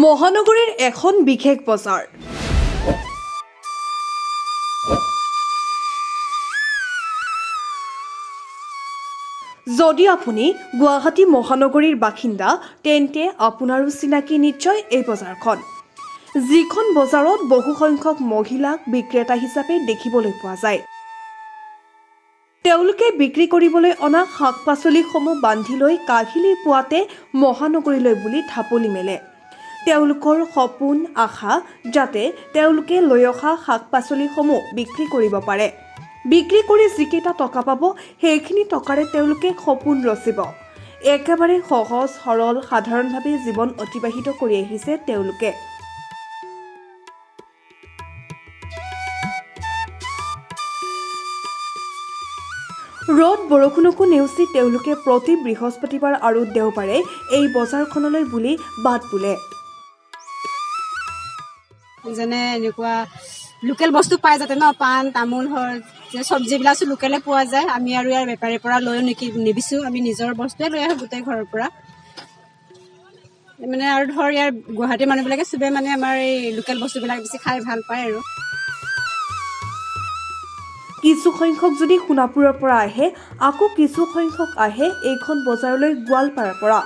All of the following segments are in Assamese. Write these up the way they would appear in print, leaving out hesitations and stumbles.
মহানগৰীৰ এখন বিশেষ বজাৰ। যদি আপুনি গুৱাহাটী মহানগৰীৰ বাসিন্দা তেন্তে আপোনাৰো চিনাকি নিশ্চয় এই বজাৰখন, যিখন বজাৰত বহু সংখ্যক মহিলাক বিক্ৰেতা হিচাপে দেখিবলৈ পোৱা যায়। তেওঁলোকে বিক্ৰী কৰিবলৈ অনা শাক-পাচলিসমূহ বান্ধি লৈ কাহিলি পুৱাতে মহানগৰীলৈ বুলি ঢাপলি মেলে। তেওঁলোকৰ সপোন আশা যাতে তেওঁলোকে লৈ অহা শাক-পাচলিসমূহ বিক্ৰী কৰিব পাৰে। বিক্ৰী কৰি যিকেইটা টকা পাব সেইখিনি টকাৰে তেওঁলোকে সপোন ৰচিব। একেবাৰে সহজ সৰল সাধাৰণভাৱে জীৱন অতিবাহিত কৰি আহিছে তেওঁলোকে। ৰ'দ বৰষুণকো নেওচি তেওঁলোকে প্ৰতি বৃহস্পতিবাৰ আৰু দেওবাৰে এই বজাৰখনলৈ বুলি বাট বোলে। যেনে এনেকুৱা লোকেল বস্তু পাই যাতে ন, পাণ তামোল হওক যে চব্জিবিলাক লোকেলে পোৱা যায়। আমি আৰু ইয়াৰ বেপাৰীৰ পৰা লৈও নিবিচোঁ, আমি নিজৰ বস্তুৱে লৈ আহোঁ গোটেই ঘৰৰ পৰা। মানে আৰু ধৰ ইয়াৰ গুৱাহাটীৰ মানুহবিলাকে চবে মানে আমাৰ এই লোকেল বস্তুবিলাক বেছি খাই ভাল পায় আৰু। কিছু সংখ্যক যদি সোণাপুৰৰ পৰা আহে, আকৌ কিছু সংখ্যক আহে এইখন বজাৰলৈ গোৱালপাৰাৰ পৰা,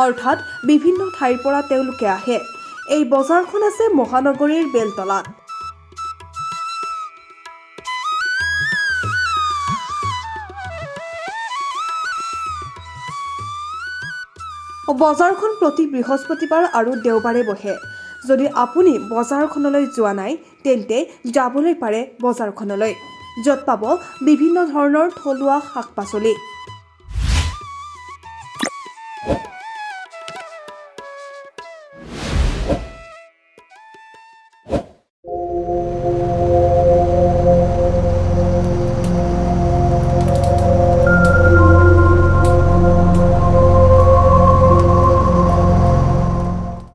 অৰ্থাৎ বিভিন্ন ঠাইৰ পৰা তেওঁলোকে আহে। এই বজাৰখন আছে মহানগৰীৰ বেলতলাত। বজাৰখন প্ৰতি বৃহস্পতিবাৰ আৰু দেওবাৰে বহে। যদি আপুনি বজাৰখনলৈ যোৱা নাই তেন্তে যাবলৈ পাৰে বজাৰখনলৈ, য'ত পাব বিভিন্ন ধৰণৰ থলুৱা শাক-পাচলি।